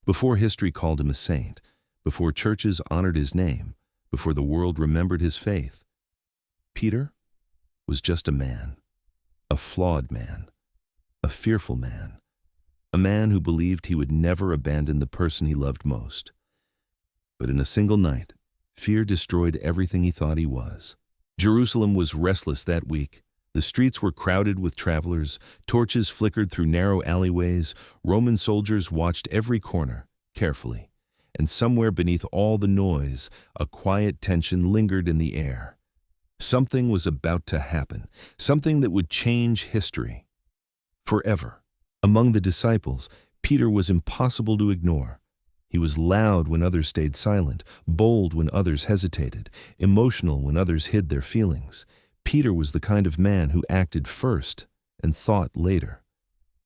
Before history called him a saint, before churches honored his name, before the world remembered his faith, Peter was just a man, a flawed man, a fearful man, a man who believed he would never abandon the person he loved most. But in a single night, fear destroyed everything he thought he was. Jerusalem was restless that week. The streets were crowded with travelers, torches flickered through narrow alleyways, Roman soldiers watched every corner, carefully, and somewhere beneath all the noise, a quiet tension lingered in the air. Something was about to happen, something that would change history forever. Among the disciples, Peter was impossible to ignore. He was loud when others stayed silent, bold when others hesitated, emotional when others hid their feelings. Peter was the kind of man who acted first and thought later.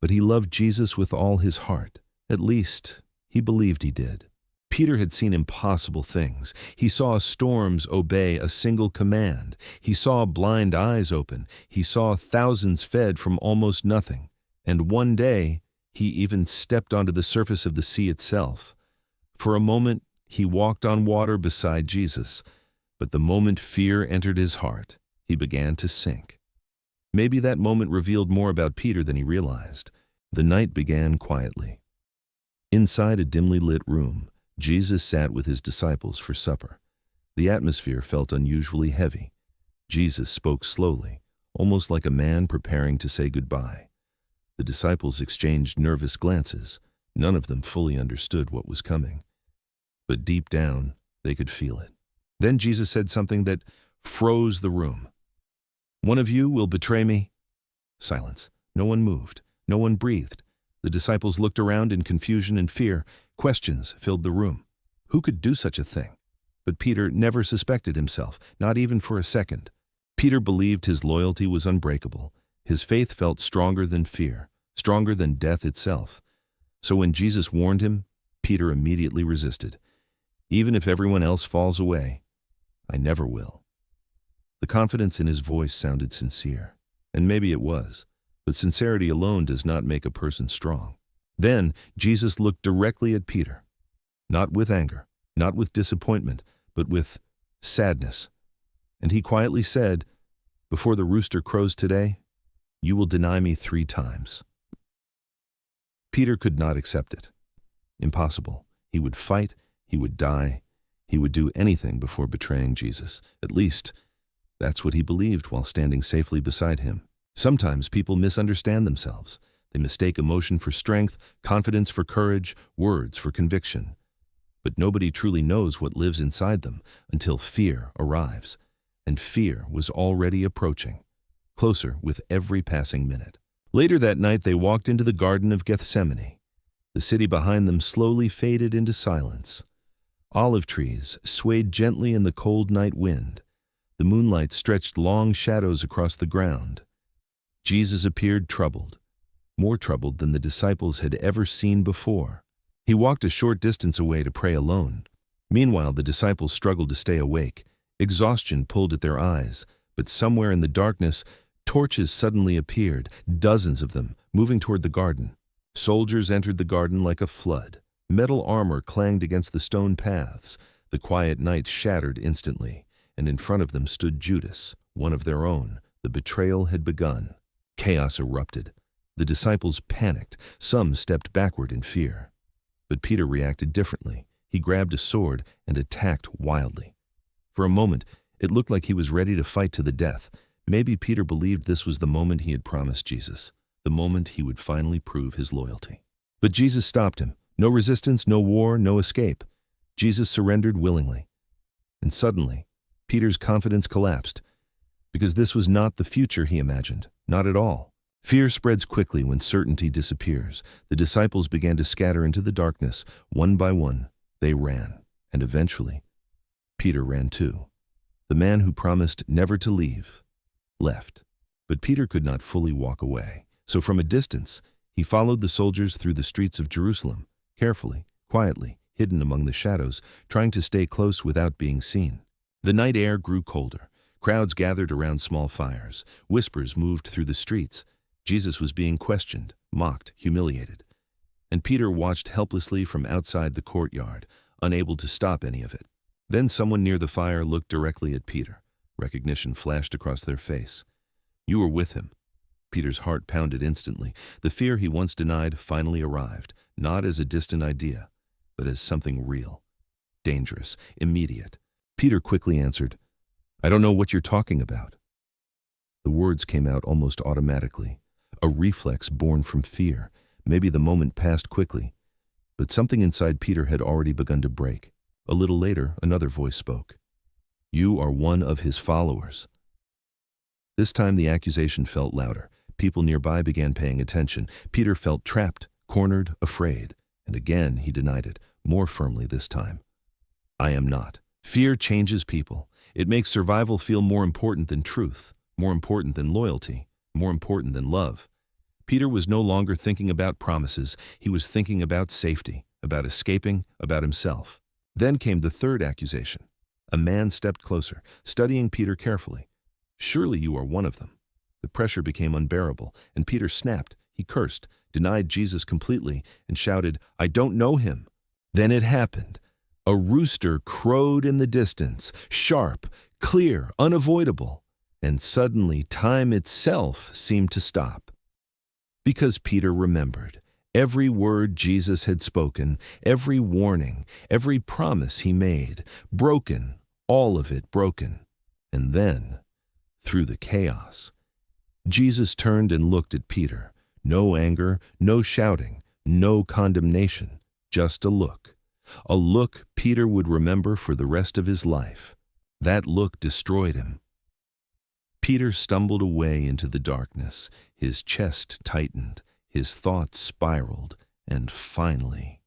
But he loved Jesus with all his heart. At least, he believed he did. Peter had seen impossible things. He saw storms obey a single command. He saw blind eyes open. He saw thousands fed from almost nothing. And one day, he even stepped onto the surface of the sea itself. For a moment, he walked on water beside Jesus. But the moment fear entered his heart, he began to sink. Maybe that moment revealed more about Peter than he realized. The night began quietly. Inside a dimly lit room, Jesus sat with his disciples for supper. The atmosphere felt unusually heavy. Jesus spoke slowly, almost like a man preparing to say goodbye. The disciples exchanged nervous glances. None of them fully understood what was coming. But deep down, they could feel it. Then Jesus said something that froze the room. "One of you will betray me." Silence. No one moved. No one breathed. The disciples looked around in confusion and fear. Questions filled the room. Who could do such a thing? But Peter never suspected himself, not even for a second. Peter believed his loyalty was unbreakable. His faith felt stronger than fear, stronger than death itself. So when Jesus warned him, Peter immediately resisted. "Even if everyone else falls away, I never will." The confidence in his voice sounded sincere, and maybe it was, but sincerity alone does not make a person strong. Then Jesus looked directly at Peter, not with anger, not with disappointment, but with sadness. And he quietly said, "Before the rooster crows today, you will deny me 3 times. Peter could not accept it. Impossible. He would fight, he would die, he would do anything before betraying Jesus. At least, that's what he believed while standing safely beside him. Sometimes people misunderstand themselves. They mistake emotion for strength, confidence for courage, words for conviction. But nobody truly knows what lives inside them until fear arrives. And fear was already approaching, closer with every passing minute. Later that night, they walked into the Garden of Gethsemane. The city behind them slowly faded into silence. Olive trees swayed gently in the cold night wind. The moonlight stretched long shadows across the ground. Jesus appeared troubled, more troubled than the disciples had ever seen before. He walked a short distance away to pray alone. Meanwhile, the disciples struggled to stay awake. Exhaustion pulled at their eyes, but somewhere in the darkness, torches suddenly appeared, dozens of them, moving toward the garden. Soldiers entered the garden like a flood. Metal armor clanged against the stone paths. The quiet night shattered instantly, and in front of them stood Judas, one of their own. The betrayal had begun. Chaos erupted. The disciples panicked. Some stepped backward in fear. But Peter reacted differently. He grabbed a sword and attacked wildly. For a moment, it looked like he was ready to fight to the death. Maybe Peter believed this was the moment he had promised Jesus, the moment he would finally prove his loyalty. But Jesus stopped him. No resistance, no war, no escape. Jesus surrendered willingly. And suddenly, Peter's confidence collapsed, because this was not the future he imagined, not at all. Fear spreads quickly when certainty disappears. The disciples began to scatter into the darkness. One by one, they ran, and eventually, Peter ran too. The man who promised never to leave left. But Peter could not fully walk away. So from a distance, he followed the soldiers through the streets of Jerusalem, carefully, quietly, hidden among the shadows, trying to stay close without being seen. The night air grew colder. Crowds gathered around small fires. Whispers moved through the streets. Jesus was being questioned, mocked, humiliated. and Peter watched helplessly from outside the courtyard, unable to stop any of it. Then someone near the fire looked directly at Peter. Recognition flashed across their face. "You were with him." Peter's heart pounded instantly. The fear he once denied finally arrived, not as a distant idea, but as something real, dangerous, immediate. Peter quickly answered, "I don't know what you're talking about." The words came out almost automatically, a reflex born from fear. Maybe the moment passed quickly, but something inside Peter had already begun to break. A little later, another voice spoke. "You are one of his followers." This time the accusation felt louder. People nearby began paying attention. Peter felt trapped, cornered, afraid, and again he denied it, more firmly this time. "I am not." Fear changes people. It makes survival feel more important than truth, more important than loyalty, more important than love. Peter was no longer thinking about promises. He was thinking about safety, about escaping, about himself. Then came the third accusation. A man stepped closer, studying Peter carefully. "Surely you are one of them." The pressure became unbearable, and Peter snapped. He cursed, denied Jesus completely, and shouted, "I don't know him." Then it happened. A rooster crowed in the distance, sharp, clear, unavoidable, and suddenly time itself seemed to stop. Because Peter remembered every word Jesus had spoken, every warning, every promise he made, broken, all of it broken. And then, through the chaos, Jesus turned and looked at Peter. No anger, no shouting, no condemnation, just a look. A look Peter would remember for the rest of his life. That look destroyed him. Peter stumbled away into the darkness. His chest tightened, his thoughts spiraled, and finally,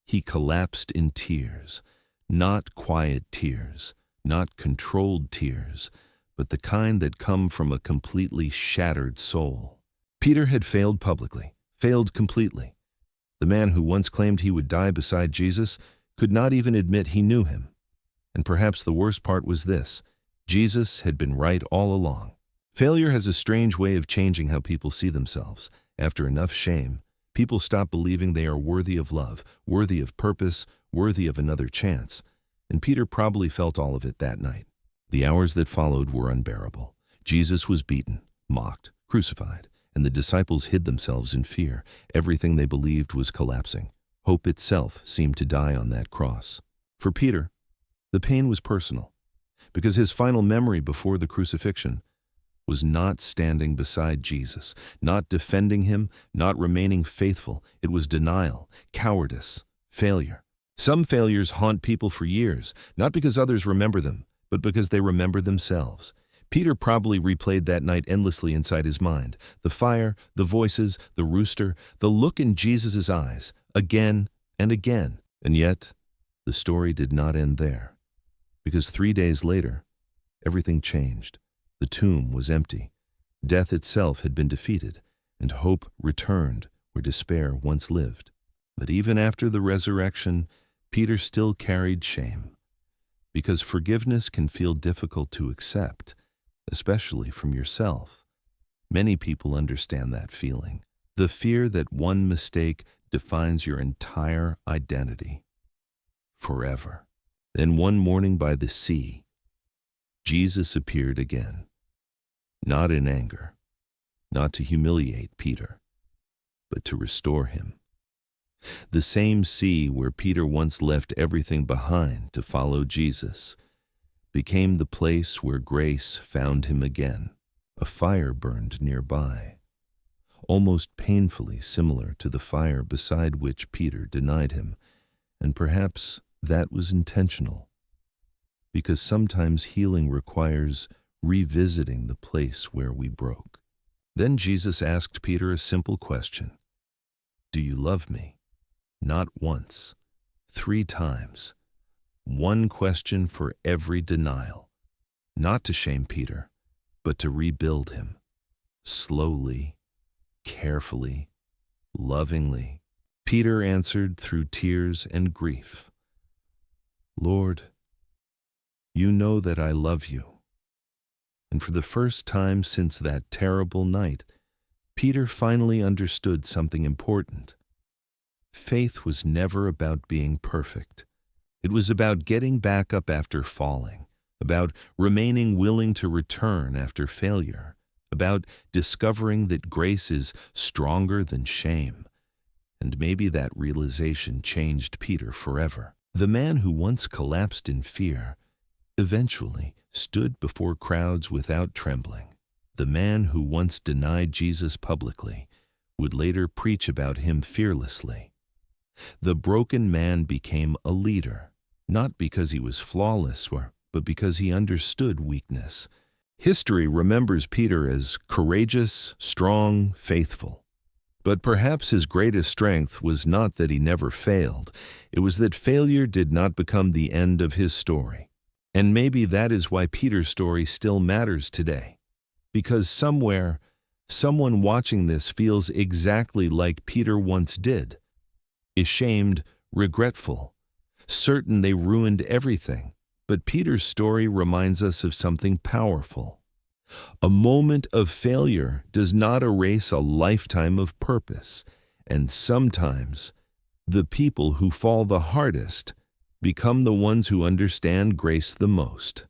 he collapsed in tears. Not quiet tears, not controlled tears, but the kind that come from a completely shattered soul. Peter had failed publicly, failed completely. The man who once claimed he would die beside Jesus could not even admit he knew him. And perhaps the worst part was this: Jesus had been right all along. Failure has a strange way of changing how people see themselves. After enough shame, people stop believing they are worthy of love, worthy of purpose, worthy of another chance. And Peter probably felt all of it that night. The hours that followed were unbearable. Jesus was beaten, mocked, crucified, and the disciples hid themselves in fear. Everything they believed was collapsing. Hope itself seemed to die on that cross. For Peter, the pain was personal, because his final memory before the crucifixion was not standing beside Jesus, not defending him, not remaining faithful. It was denial, cowardice, failure. Some failures haunt people for years, not because others remember them, but because they remember themselves. Peter probably replayed that night endlessly inside his mind. The fire, the voices, the rooster, the look in Jesus' eyes, again and again. And yet, the story did not end there. Because 3 days later, everything changed. The tomb was empty. Death itself had been defeated, and hope returned where despair once lived. But even after the resurrection, Peter still carried shame. Because forgiveness can feel difficult to accept, especially from yourself. Many people understand that feeling. The fear that one mistake defines your entire identity. Forever. Then one morning by the sea, Jesus appeared again. Not in anger, not to humiliate Peter, but to restore him. The same sea where Peter once left everything behind to follow Jesus became the place where grace found him again. A fire burned nearby, almost painfully similar to the fire beside which Peter denied him, and perhaps that was intentional, because sometimes healing requires revisiting the place where we broke. Then Jesus asked Peter a simple question. "Do you love me?" Not once, 3 times. One question for every denial. Not to shame Peter, but to rebuild him. Slowly, carefully, lovingly. Peter answered through tears and grief. "Lord, you know that I love you." And for the first time since that terrible night, Peter finally understood something important. Faith was never about being perfect. It was about getting back up after falling, about remaining willing to return after failure, about discovering that grace is stronger than shame. And maybe that realization changed Peter forever. The man who once collapsed in fear eventually stood before crowds without trembling. The man who once denied Jesus publicly would later preach about him fearlessly. The broken man became a leader, not because he was flawless, but because he understood weakness. History remembers Peter as courageous, strong, faithful. But perhaps his greatest strength was not that he never failed. It was that failure did not become the end of his story. And maybe that is why Peter's story still matters today. Because somewhere, someone watching this feels exactly like Peter once did. Ashamed, regretful, certain they ruined everything. But Peter's story reminds us of something powerful. A moment of failure does not erase a lifetime of purpose, and sometimes the people who fall the hardest become the ones who understand grace the most.